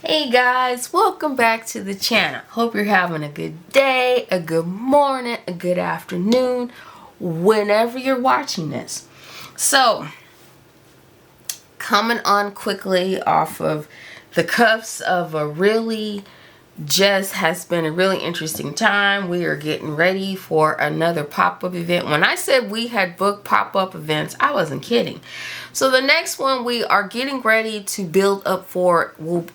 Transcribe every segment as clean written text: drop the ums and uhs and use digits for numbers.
Hey guys, welcome back to the channel. Hope you're having a good day, a good morning, a good afternoon, whenever you're watching this. So, coming on quickly off of the cuffs of a really has been a really interesting time. We are getting ready for another pop-up event. When I said we had booked pop-up events, I wasn't kidding. So the next one we are getting ready to build up for will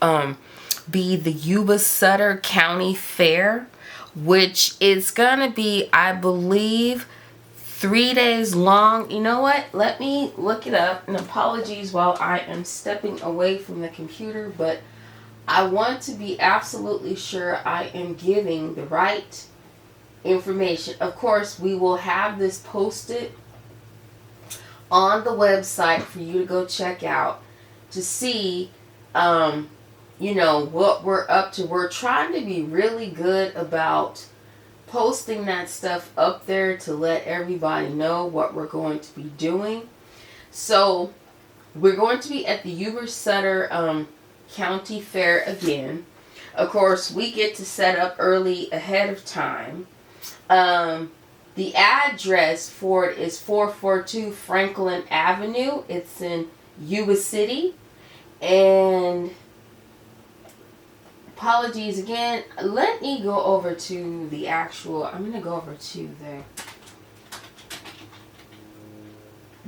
be the Yuba Sutter County Fair, which is gonna be, I believe, 3 days long. You know what? Let me look it up. And apologies while I am stepping away from the computer, but I want to be absolutely sure I am giving the right information. Of course, we will have this posted on the website for you to go check out to see, you know, what we're up to. We're trying to be really good about posting that stuff up there to let everybody know what we're going to be doing. So, we're going to be at the Yuba Sutter County Fair again. Of course, we get to set up early ahead of time. The address for it is 442 Franklin Avenue. It's in Yuba City. And apologies again. Let me go over to the actual, I'm going to go over to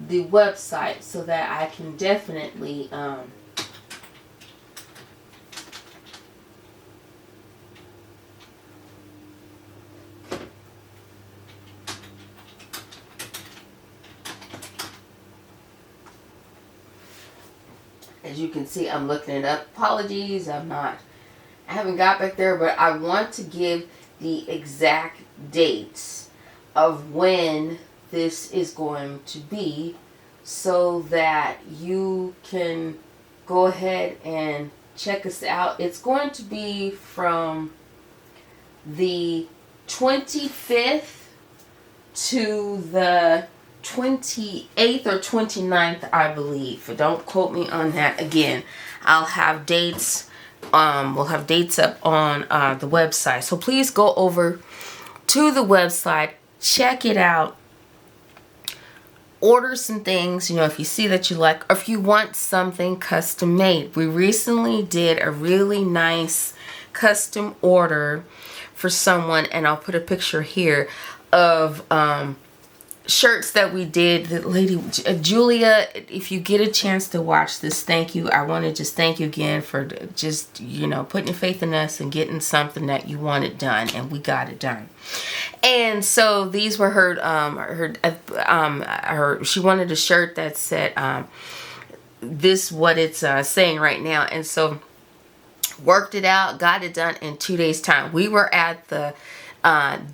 the website so that I can definitely as you can see, I'm looking it up. Apologies, I haven't got back there, but I want to give the exact dates of when this is going to be so that you can go ahead and check us out. It's going to be from the 25th to the 28th or 29th, I believe. Don't quote me on that. Again, I'll have dates. We'll have dates up on the website. So please go over to the website, check it out, order some things, you know, if you see that you like, or if you want something custom made. We recently did a really nice custom order for someone, and I'll put a picture here of shirts that we did. The lady Julia, if you get a chance to watch this, thank you. I want to just thank you again for just, you know, putting your faith in us and getting something that you wanted done, and we got it done. And so these were her she wanted a shirt that said this what it's saying right now, and so worked it out, got it done in 2 days time. We were at the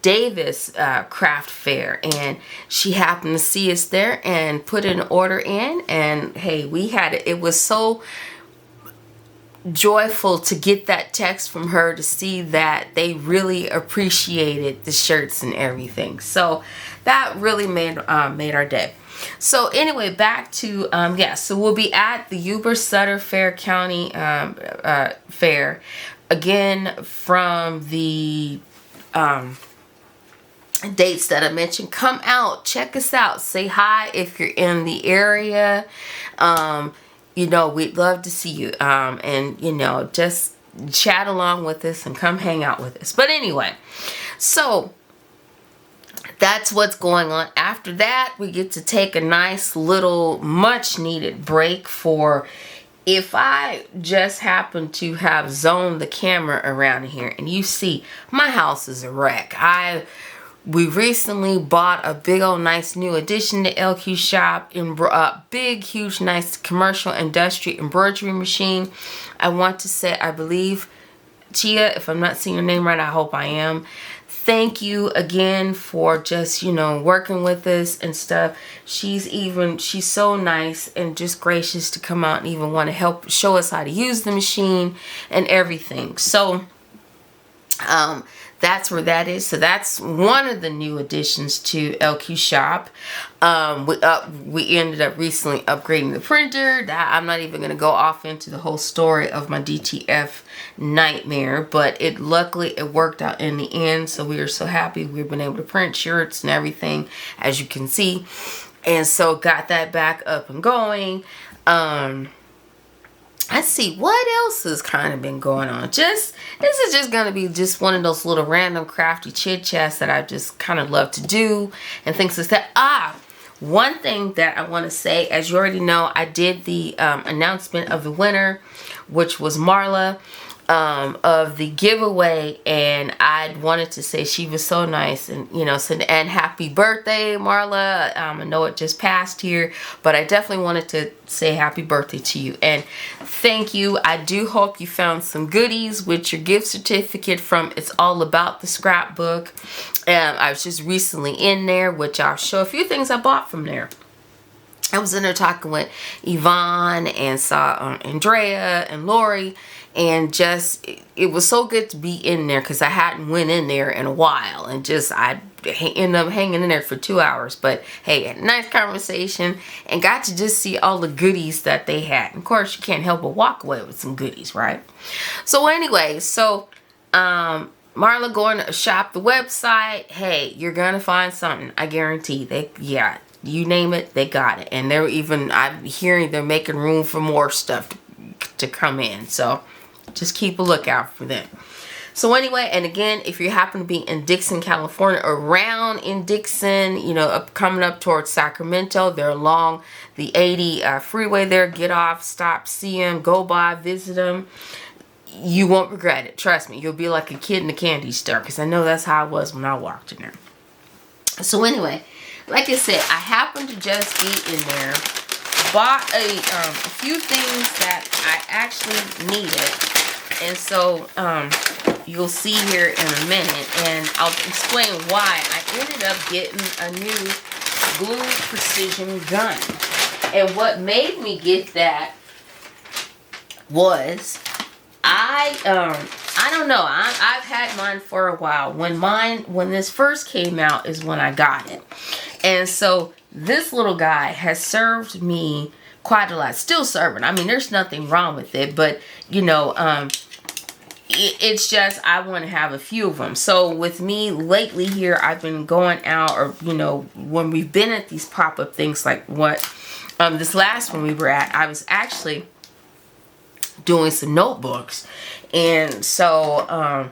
Davis craft fair, and she happened to see us there and put an order in, and hey, we had it. It was so joyful to get that text from her to see that they really appreciated the shirts and everything. So that really made our day. So anyway, back to so we'll be at the Yuba Sutter Fair County Fair again from the dates that I mentioned. Come out, check us out, say hi if you're in the area. You know, we'd love to see you, and you know, just chat along with us and come hang out with us. But anyway, so that's what's going on. After that, we get to take a nice little much needed break for, if I just happen to have zoned the camera around here and you see my house is a wreck. We recently bought a big old nice new addition to LQ shop, in big huge nice commercial industry embroidery machine. I want to say, I believe Tia, if I'm not saying your name right, I hope I am. Thank you again for just, you know, working with us and stuff. She's so nice and just gracious to come out and even want to help show us how to use the machine and everything. So that's where that is. So that's one of the new additions to LQ Shop. We ended up recently upgrading the printer. That I'm not even going to go off into the whole story of my DTF nightmare, but luckily it worked out in the end. So we are so happy we've been able to print shirts and everything, as you can see. And so got that back up and going. Let's see what else has kind of been going on. This is just going to be just one of those little random crafty chit chats that I just kind of love to do and things like that. One thing that I want to say, as you already know, I did the announcement of the winner, which was Marla, of the giveaway, and I wanted to say she was so nice, and said, and happy birthday, Marla. I know it just passed here, but I definitely wanted to say happy birthday to you and thank you. I do hope you found some goodies with your gift certificate from It's All About the Scrapbook. I was just recently in there, which I'll show a few things I bought from there. I was in there talking with Yvonne and saw Andrea and Lori, and just it was so good to be in there because I hadn't went in there in a while, and just I ended up hanging in there for 2 hours. But hey, had a nice conversation and got to just see all the goodies that they had. And of course, you can't help but walk away with some goodies, right? So anyway, Marla, going to shop the website. Hey, you're gonna find something. I guarantee. You name it, they got it. And I'm hearing they're making room for more stuff to come in. So just keep a lookout for them. So anyway, and again, if you happen to be in Dixon, California, around in Dixon, coming up towards Sacramento, they're along the 80 freeway there. Get off, stop, see them, go by, visit them. You won't regret it. Trust me. You'll be like a kid in a candy store, because I know that's how I was when I walked in there. So anyway, like I said, I happened to just be in there, bought a few things that I actually needed, and so you'll see here in a minute, and I'll explain why I ended up getting a new glue precision gun. And what made me get that was I don't know. I've had mine for a while. When this first came out is when I got it. And so this little guy has served me quite a lot. Still serving. I mean, there's nothing wrong with it, but it's just I want to have a few of them. So with me lately here, I've been going out, or when we've been at these pop-up things like what this last one we were at, I was actually doing some notebooks, and so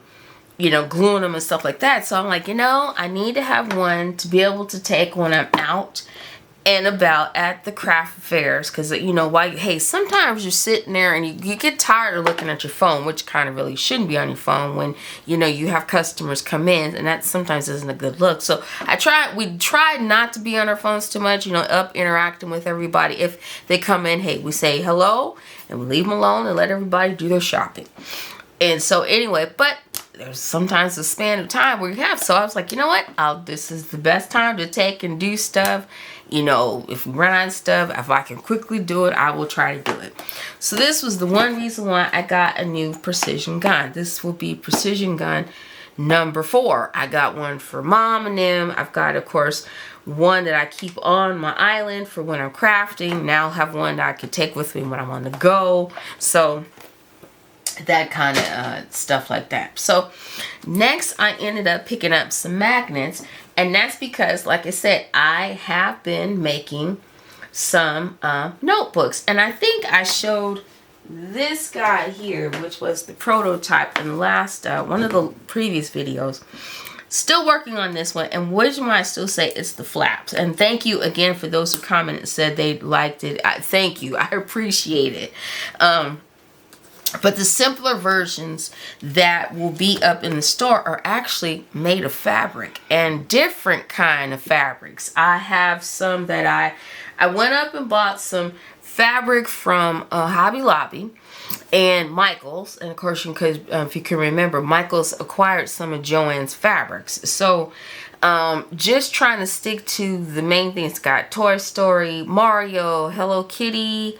gluing them and stuff like that. So I'm like, I need to have one to be able to take when I'm out and about at the craft fairs, because hey, sometimes you're sitting there and you get tired of looking at your phone, which kind of really shouldn't be on your phone when you have customers come in, and that sometimes isn't a good look. So we tried not to be on our phones too much, up interacting with everybody. If they come in, hey, we say hello and we leave them alone and let everybody do their shopping. And so anyway, but there's sometimes a span of time where you have. So I was like, you know what? This is the best time to take and do stuff. If we run out of stuff, if I can quickly do it, I will try to do it. So this was the one reason why I got a new precision gun. This will be precision gun number 4. I got one for Mom and them. I've got, of course, one that I keep on my island for when I'm crafting. Now I'll have one that I could take with me when I'm on the go. So that kind of stuff like that. So next I ended up picking up some magnets, and that's because, like I said, I have been making some notebooks, and I think I showed this guy here, which was the prototype in the last one of the previous videos. Still working on this one, and which one I still say it's the flaps. And thank you again for those who commented and said they liked it. Thank you, I appreciate it. But the simpler versions that will be up in the store are actually made of fabric, and different kind of fabrics. I have some that I went up and bought some fabric from Hobby Lobby and Michael's, and of course, because if you can remember, Michael's acquired some of Joann's fabrics. So just trying to stick to the main things. Got Toy Story, Mario, Hello Kitty,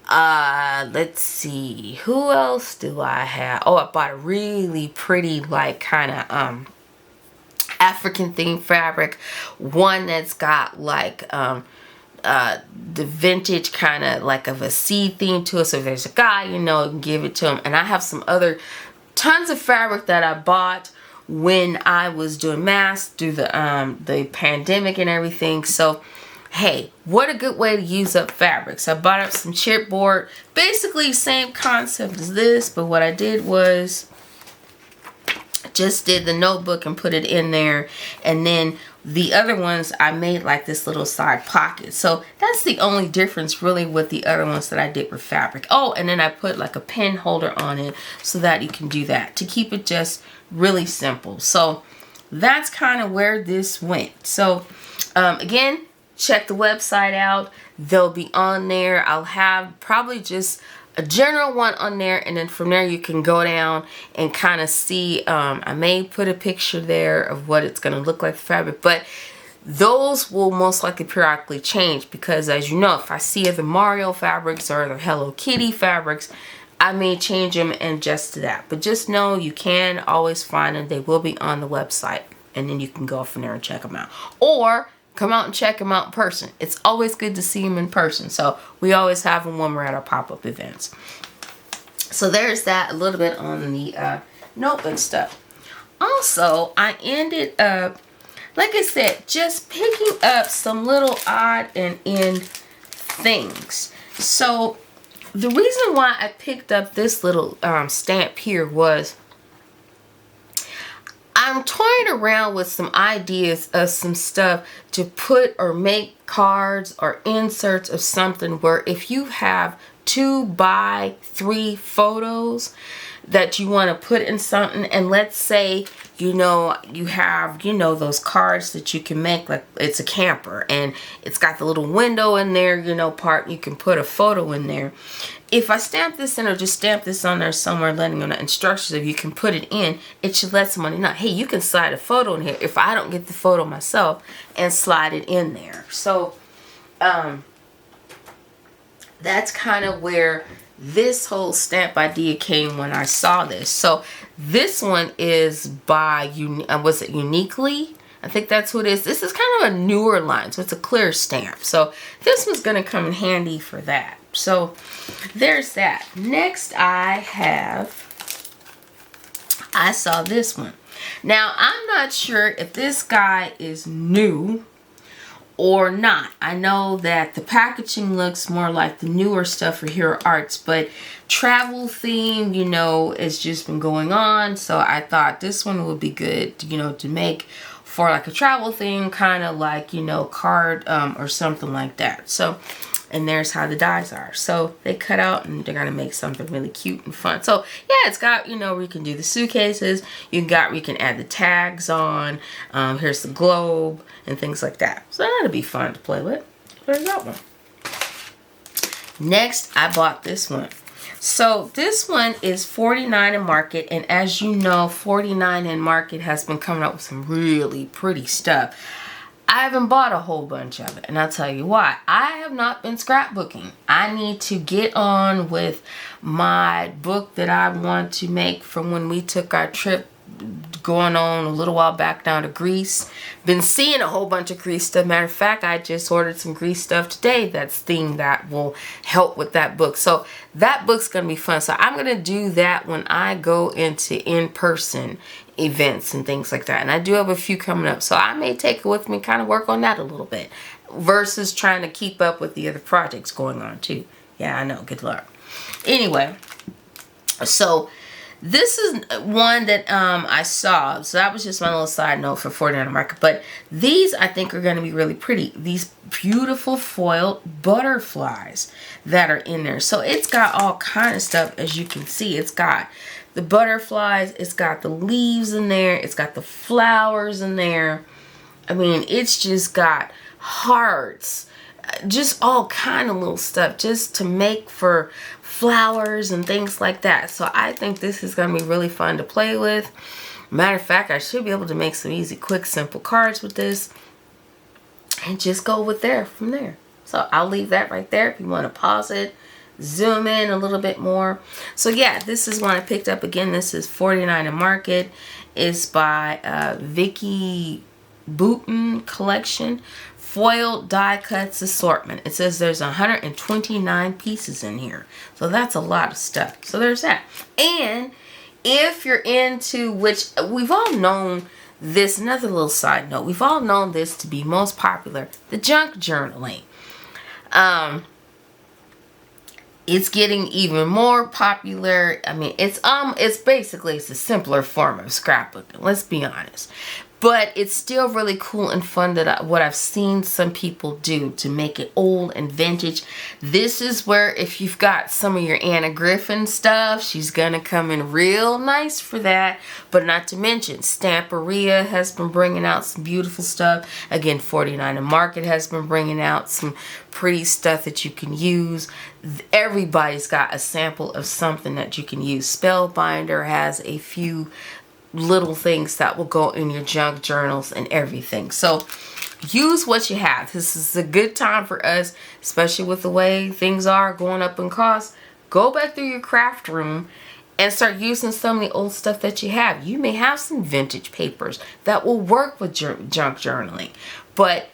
Let's see, who else do I have? Oh, I bought a really pretty, like, kind of African themed fabric, one that's got like the vintage kind of like of a sea theme to it. So if there's a guy, you know, you can give it to him. And I have some other tons of fabric that I bought when I was doing masks through the pandemic and everything. So hey, what a good way to use up fabric. So I bought up some chipboard, basically same concept as this, but what I did was just did the notebook and put it in there, and then the other ones I made like this little side pocket. So that's the only difference really with the other ones that I did with fabric. Oh, and then I put like a pen holder on it so that you can do that to keep it just really simple. So that's kind of where this went. So again, check the website out. They'll be on there. I'll have probably just a general one on there, and then from there you can go down and kind of see. I may put a picture there of what it's going to look like, the fabric, but those will most likely periodically change, because as you know, if I see other Mario fabrics or other Hello Kitty fabrics, I may change them and adjust to that. But just know you can always find them. They will be on the website, and then you can go from there and check them out, or come out and check them out in person. It's always good to see them in person. So we always have them when we're at our pop-up events. So there's that, a little bit on the notebook stuff. Also, I ended up, like I said, just picking up some little odd and end things. So the reason why I picked up this little stamp here was I'm toying around with some ideas of some stuff to put or make cards or inserts of something where if you have 2 by 3 photos that you want to put in something, and let's say, you know, you have, you know, those cards that you can make, like it's a camper and it's got the little window in there, you know, part, you can put a photo in there. If I stamp this in, or just stamp this on there somewhere, letting them know instructions if you can put it in, it should let somebody know, hey, you can slide a photo in here if I don't get the photo myself, and slide it in there. So that's kind of where this whole stamp idea came when I saw this. So this one is by, was it Uniquely? I think that's who it is. This is kind of a newer line, so it's a clear stamp. So this one's going to come in handy for that. So there's that. Next I saw this one. Now I'm not sure if this guy is new or not. I know that the packaging looks more like the newer stuff for Hero Arts, but travel theme, you know, it's just been going on. So I thought this one would be good, you know, to make for like a travel theme, kind of like, you know, card or something like that. So, and there's how the dies are. So they cut out and they're gonna make something really cute and fun. So yeah, it's got, you know, we can do the suitcases. We can add the tags on. Here's the globe and things like that. So that'll be fun to play with. There's that one. Next, I bought this one. So this one is 49 in Market, and as you know, 49 in Market has been coming up with some really pretty stuff. I haven't bought a whole bunch of it, and I'll tell you why. I have not been scrapbooking. I need to get on with my book that I want to make from when we took our trip going on a little while back down to Greece. Been seeing a whole bunch of Greece stuff. Matter of fact, I just ordered some Greece stuff today that's themed that will help with that book. So that book's going to be fun. So I'm going to do that when I go into in-person events and things like that. And I do have a few coming up. So I may take it with me and kind of work on that a little bit versus trying to keep up with the other projects going on too. Yeah, I know. Good luck. Anyway, so this is one that I saw. So that was just my little side note for 49 Market. But these I think are going to be really pretty. These beautiful foiled butterflies that are in there. So it's got all kind of stuff, as you can see. It's got the butterflies. It's got the leaves in there. It's got the flowers in there. I mean, it's just got hearts. Just all kind of little stuff just to make for flowers and things like that. So I think this is going to be really fun to play with. Matter of fact, I should be able to make some easy, quick, simple cards with this and just go with from there. So I'll leave that right there if you want to pause it, zoom in a little bit more. So yeah, this is one I picked up. Again, this is 49 in Market. It's by Vicky Bouton Collection. Foil die cuts assortment. It says there's 129 pieces in here. So that's a lot of stuff. So there's that. And if you're into, which we've all known this, another little side note, we've all known this to be most popular, the junk journaling. It's getting even more popular. I mean, it's basically a simpler form of scrapbooking, let's be honest. But it's still really cool and fun that what I've seen some people do to make it old and vintage. This is where if you've got some of your Anna Griffin stuff, she's gonna come in real nice for that. But not to mention, Stamperia has been bringing out some beautiful stuff. Again, 49 in Market has been bringing out some pretty stuff that you can use. Everybody's got a sample of something that you can use. Spellbinder has a few little things that will go in your junk journals and everything. So use what you have. This is a good time for us, especially with the way things are going up in cost. Go back through your craft room and start using some of the old stuff that you have. You may have some vintage papers that will work with junk journaling, but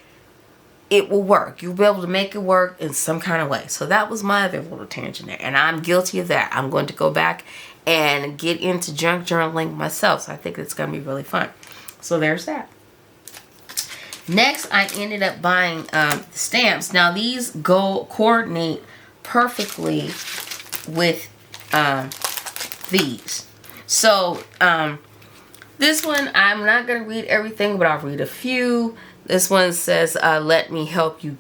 it will work. You'll be able to make it work in some kind of way. So that was my other little tangent there, and I'm guilty of that. I'm going to go back and get into junk journaling myself. So I think it's going to be really fun. So there's that. Next, I ended up buying stamps. Now these coordinate perfectly with these. So this one, I'm not going to read everything, but I'll read a few. This one says, let me help you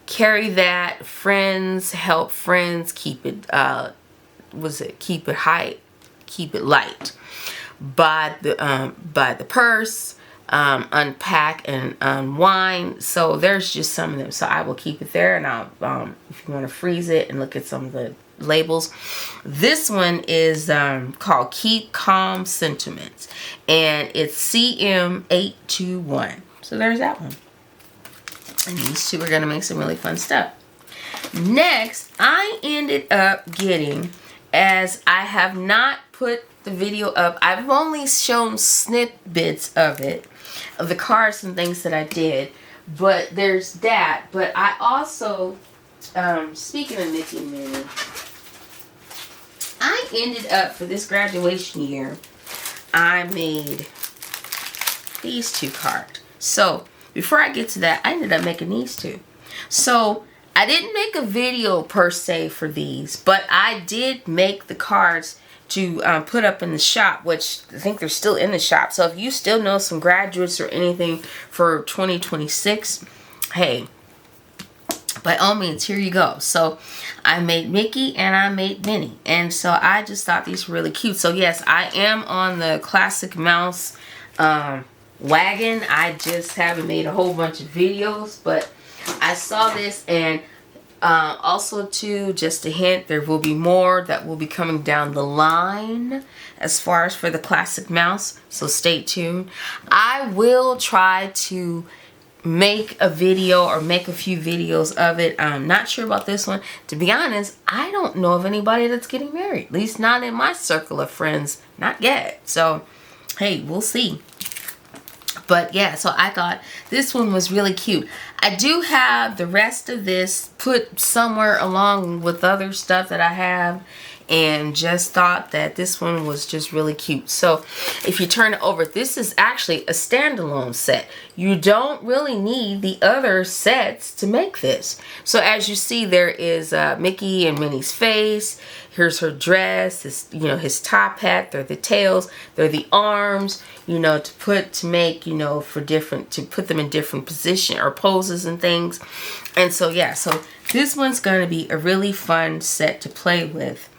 carry that. Friends help friends keep it keep it high, keep it light. Buy the purse, unpack and unwind. So there's just some of them. So I will keep it there, and I'll if you want to freeze it and look at some of the labels. This one is called Keep Calm Sentiments, and it's CM821. So there's that one. And these two are gonna make some really fun stuff. Next, I ended up getting, as I have not put the video up, I've only shown snippets of it, of the cards and things that I did, but there's that. But I also, speaking of Mickey and Minnie, I ended up, for this graduation year, I made these two cards. So before I get to that, I ended up making these two. So I didn't make a video per se for these, but I did make the cards to put up in the shop, which I think they're still in the shop. So if you still know some graduates or anything for 2026, hey, by all means, here you go. So I made Mickey and I made Minnie, and so I just thought these were really cute. So yes, I am on the classic mouse wagon. I just haven't made a whole bunch of videos, but I saw this, and also too, just a hint, there will be more that will be coming down the line as far as for the classic mouse, so stay tuned. I will try to make a video or make a few videos of it. I'm not sure about this one. To be honest, I don't know of anybody that's getting married, at least not in my circle of friends, not yet. So hey, we'll see. But yeah, so I thought this one was really cute. I do have the rest of this put somewhere along with other stuff that I have, and just thought that this one was just really cute. So if you turn it over, this is actually a standalone set. You don't really need the other sets to make this. So as you see, there is Mickey and Minnie's face. Here's her dress, his top hat. They're the tails, they're the arms, to make, to put them in different position or poses and things. And so yeah, so this one's going to be a really fun set to play with.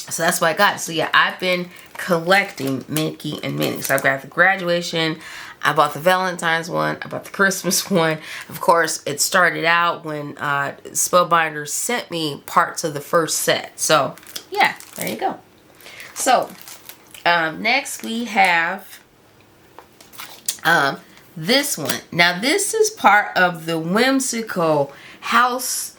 So that's what I got. So yeah, I've been collecting Mickey and Minnie. So I got the graduation, I bought the Valentine's one, I bought the Christmas one. Of course, it started out when Spellbinder sent me parts of the first set. So yeah, there you go. So next we have this one. Now this is part of the whimsical house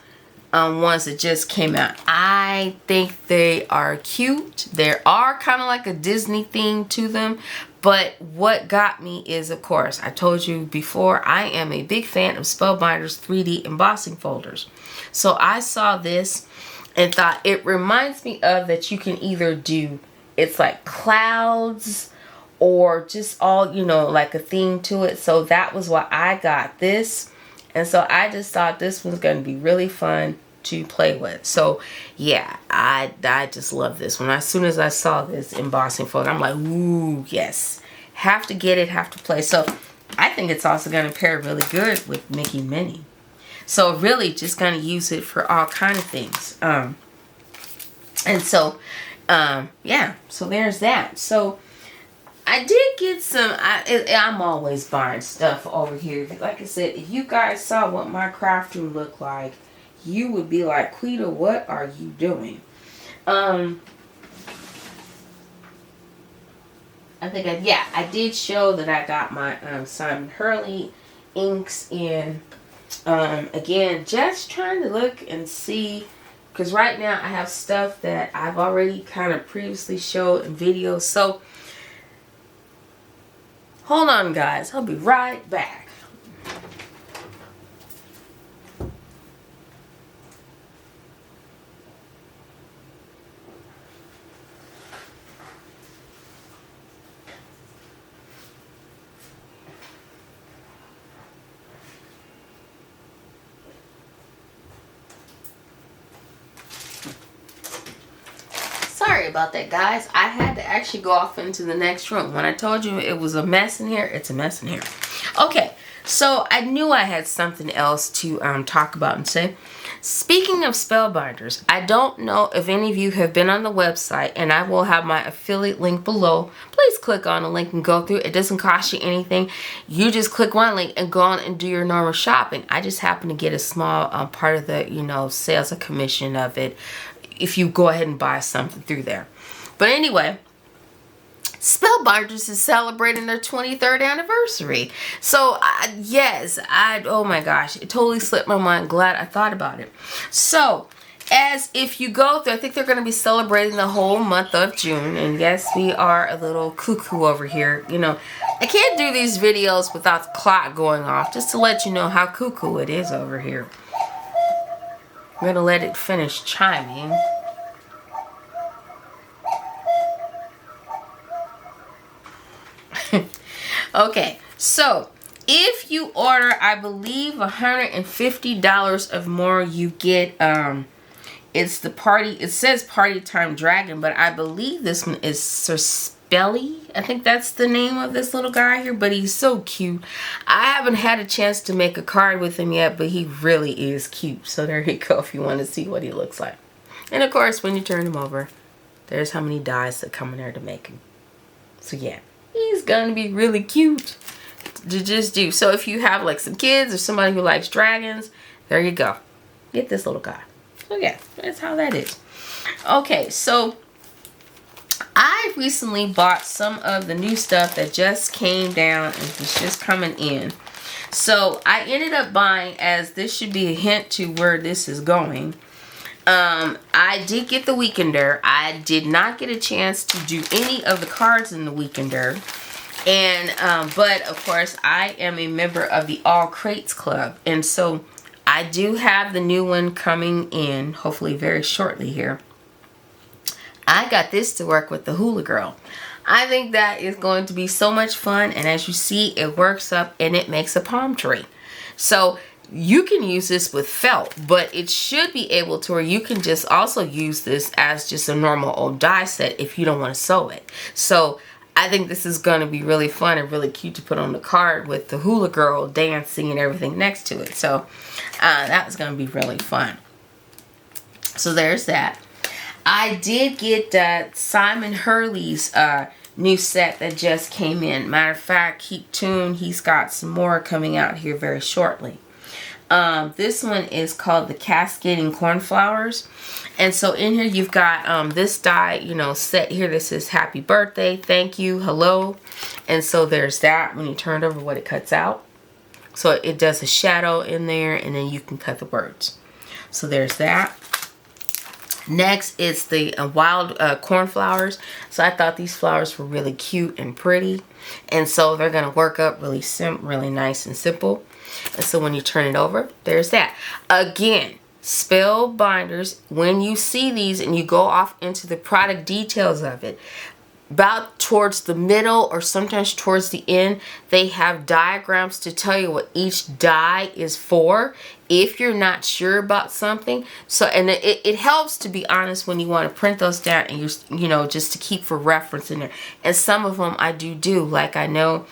ones that just came out. I think they are cute. There are kind of like a Disney theme to them. But what got me is, of course, I told you before, I am a big fan of Spellbinder's 3D embossing folders. So I saw this and thought it reminds me of that you can either do, it's like clouds or just all, you know, like a theme to it. So that was why I got this. And so I just thought this was going to be really fun to play with. So yeah, I just love this one. As soon as I saw this embossing folder, I'm like, ooh, yes, have to get it, have to play. So I think it's also going to pair really good with Mickey Minnie. So really just going to use it for all kind of things. And so yeah, so there's that. So I did get some, I'm always buying stuff over here. Like I said, if you guys saw what my craft room looked like, you would be like, Quita, what are you doing? I think, I did show that I got my Simon Hurley inks in. Again, just trying to look and see, because right now I have stuff that I've already kind of previously showed in videos. So, hold on, guys. I'll be right back. Sorry about that, guys. I had to actually go off into the next room. When I told you it was a mess in here, it's a mess in here. Okay, so I knew I had something else to talk about and say. Speaking of Spellbinders, I don't know if any of you have been on the website, and I will have my affiliate link below. Please click on the link and go through. It doesn't cost you anything. You just click one link and go on and do your normal shopping. I just happen to get a small part of the, you know, sales or commission of it if you go ahead and buy something through there. But anyway, Spellbinders is celebrating their 23rd anniversary. So, yes, oh my gosh, it totally slipped my mind. Glad I thought about it. So, as if you go through, I think they're going to be celebrating the whole month of June. And yes, we are a little cuckoo over here. You know, I can't do these videos without the clock going off, just to let you know how cuckoo it is over here. I'm going to let it finish chiming. Okay, so if you order, I believe $150 of more, you get it's the party, it says Party Time Dragon, but I believe this one is Sir Spelly. I think that's the name of this little guy here, but he's so cute. I haven't had a chance to make a card with him yet, but he really is cute. So there you go if you want to see what he looks like. And of course, when you turn him over, there's how many dies that come in there to make him. So yeah, he's gonna be really cute to just do. So if you have like some kids or somebody who likes dragons, there you go. Get this little guy. So yeah, that's how that is. Okay, so I recently bought some of the new stuff that just came down and it's just coming in. So I ended up buying, as this should be a hint to where this is going. I did get the Weekender. I did not get a chance to do any of the cards in the Weekender. And, but of course I am a member of the All Crates Club. And so I do have the new one coming in, hopefully very shortly here. I got this to work with the Hula Girl. I think that is going to be so much fun. And as you see, it works up and it makes a palm tree. So you can use this with felt, but it should be able to, or you can just also use this as just a normal old die set if you don't want to sew it. So I think this is going to be really fun and really cute to put on the card with the Hula Girl dancing and everything next to it. So that was going to be really fun. So there's that. I did get Simon Hurley's new set that just came in. Matter of fact, keep tuned. He's got some more coming out here very shortly. This one is called the Cascading Cornflowers. And so in here you've got this die, you know, set here. This is happy birthday, thank you, hello. And so there's that. When you turn it over, what it cuts out. So it does a shadow in there, and then you can cut the words. So there's that. Next, it's the wild cornflowers. So I thought these flowers were really cute and pretty. And so they're going to work up really nice and simple. And so when you turn it over, there's that. Again, spell binders, when you see these and you go off into the product details of it, about towards the middle or sometimes towards the end, they have diagrams to tell you what each die is for if you're not sure about something. So, and it helps, to be honest, when you want to print those down and you know, just to keep for reference in there. And some of them I do, like I know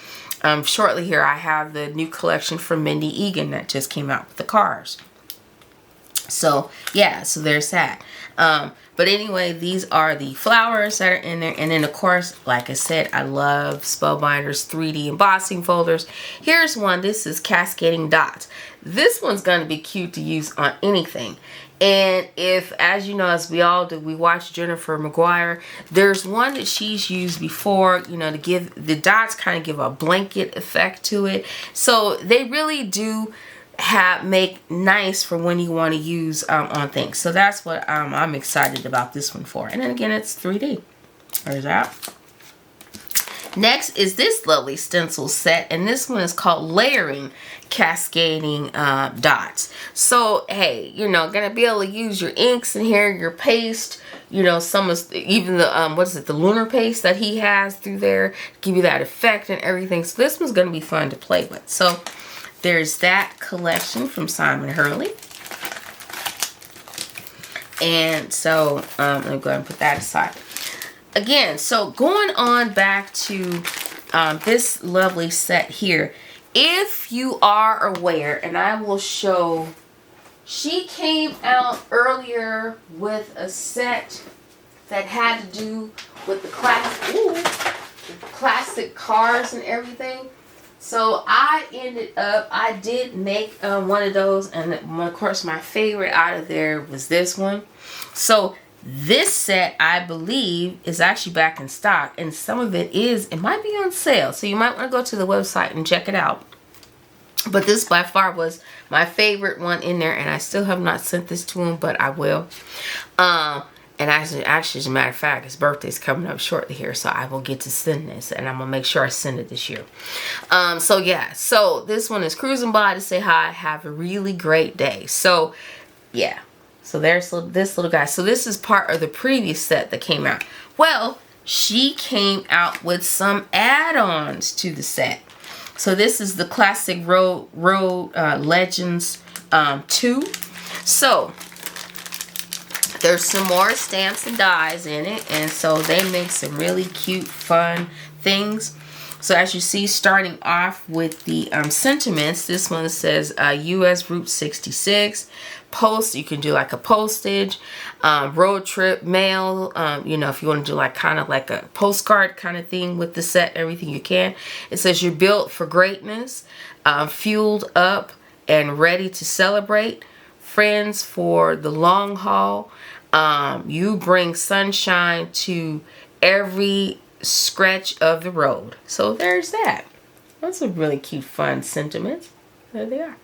shortly here I have the new collection from Mindy Egan that just came out with the cars. So yeah, so there's that. But anyway, these are the flowers that are in there. And then, of course, like I said, I love Spellbinders 3D embossing folders. Here's one. This is Cascading Dots. This one's going to be cute to use on anything. And if, as you know, as we all do, we watch Jennifer McGuire, there's one that she's used before, you know, to give the dots, kind of give a blanket effect to it. So they really do make nice for when you want to use on things. So that's what I'm excited about this one for. And then again, it's 3D. There's that. Next is this lovely stencil set, and this one is called Layering Cascading Dots. So hey, you know, gonna be able to use your inks in here, your paste, you know, some of even the what is it, the lunar paste that he has through there, give you that effect and everything. So this one's gonna be fun to play with. So there's that collection from Simon Hurley. And so let me go ahead and put that aside. Again, so going on back to this lovely set here. If you are aware, and I will show, she came out earlier with a set that had to do with the classic cars and everything. So I did make one of those, and of course my favorite out of there was this one. So this set, I believe, is actually back in stock, and some of it might be on sale. So you might want to go to the website and check it out. But this by far was my favorite one in there, and I still have not sent this to him, but I will. And actually, as a matter of fact, his birthday's coming up shortly here, so I will get to send this, and I'm going to make sure I send it this year. So yeah, so this one is cruising by to say hi, have a really great day. So yeah, so there's this little guy. So this is part of the previous set that came out. Well, she came out with some add-ons to the set. So this is the Classic Road Legends 2. So there's some more stamps and dies in it, and so they make some really cute, fun things. So as you see, starting off with the sentiments, this one says U.S. Route 66. Post, you can do like a postage, road trip, mail, you know, if you want to do like kind of like a postcard kind of thing with the set, everything you can. It says you're built for greatness, fueled up and ready to celebrate, friends for the long haul. You bring sunshine to every stretch of the road. So there's that. That's a really cute, fun sentiment. There they are.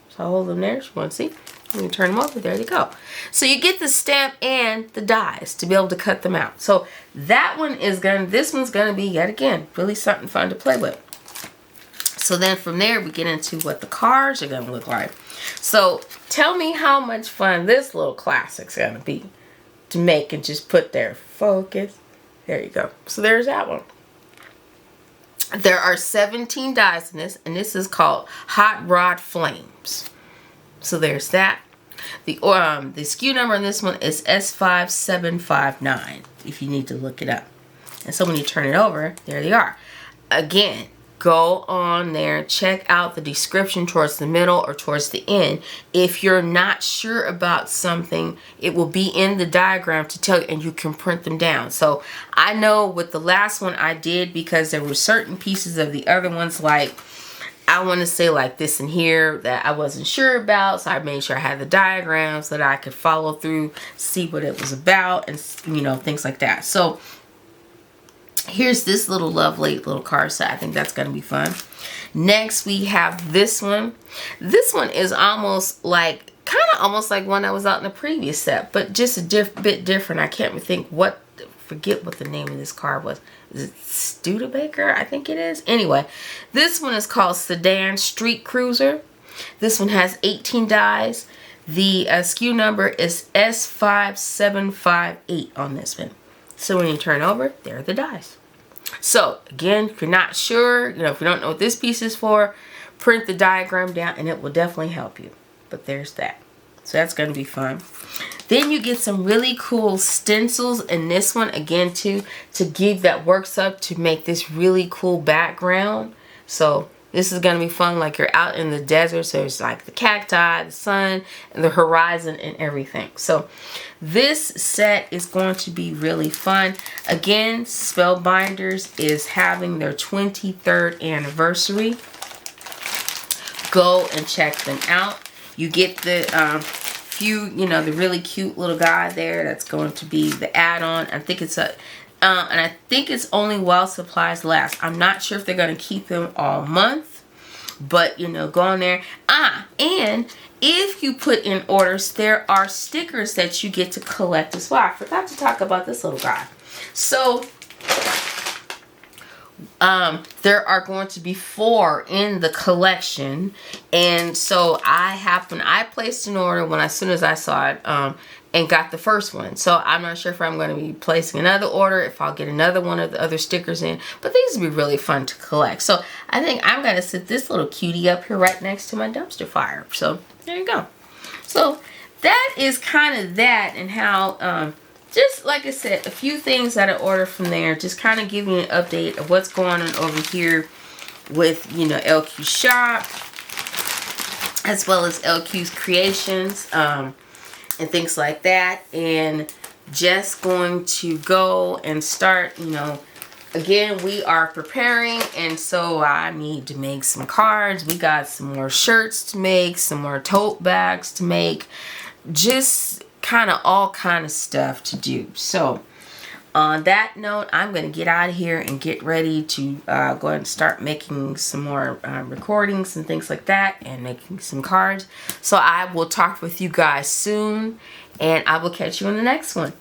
So I'll hold them there if you want to see. Let me turn them over. There you go. So you get the stamp and the dies to be able to cut them out. So that one is this one's gonna be, yet again, really something fun to play with. So then from there we get into what the cars are gonna look like. So tell me how much fun this little classic's gonna be to make and just put there. Focus. There you go. So there's that one. There are 17 dies in this, and this is called Hot Rod Flames. So there's that. The SKU number on this one is S5759, if you need to look it up. And so when you turn it over, there they are. Again, go on there, check out the description towards the middle or towards the end. If you're not sure about something, it will be in the diagram to tell you, and you can print them down. So I know with the last one I did, because there were certain pieces of the other ones, like I want to say like this in here, that I wasn't sure about, so I made sure I had the diagrams so that I could follow through, see what it was about, and you know, things like that. So here's this little lovely little card set. I think that's going to be fun. Next we have this one. This one is almost like kind of almost like one that was out in the previous set, but just a bit different. I can't forget what the name of this card was. Is it Studebaker? I think it is. Anyway, this one is called Sedan Street Cruiser. This one has 18 dies. The SKU number is S5758 on this one. So when you turn over, there are the dies. So again, if you're not sure, if you don't know what this piece is for, print the diagram down and it will definitely help you. But there's that. So that's going to be fun. Then you get some really cool stencils in this one again too, to give that works up to make this really cool background. So this is going to be fun, like you're out in the desert, so it's like the cacti, the sun, and the horizon and everything. So this set is going to be really fun. Again, Spellbinders is having their 23rd anniversary. Go and check them out. You get the the really cute little guy there. That's going to be the add-on. I think it's and I think it's only while supplies last. I'm not sure if they're going to keep them all month, but go on there. And if you put in orders, there are stickers that you get to collect as well. I forgot to talk about this little guy. So there are going to be 4 in the collection, and so I placed an order as soon as I saw it, and got the first one. So I'm not sure if I'm going to be placing another order, if I'll get another one of the other stickers in, but these will be really fun to collect. So I think I'm going to sit this little cutie up here right next to my dumpster fire. So there you go. So that is kind of that, and how just like I said, a few things that I ordered from there, just kind of giving you an update of what's going on over here with, LQ Shop, as well as LQ's Creations, and things like that. And just going to go and start, again, we are preparing, and so I need to make some cards. We got some more shirts to make, some more tote bags to make, just kind of all kind of stuff to do. So on that note, I'm going to get out of here and get ready to go ahead and start making some more recordings and things like that, and making some cards. So I will talk with you guys soon, and I will catch you in the next one.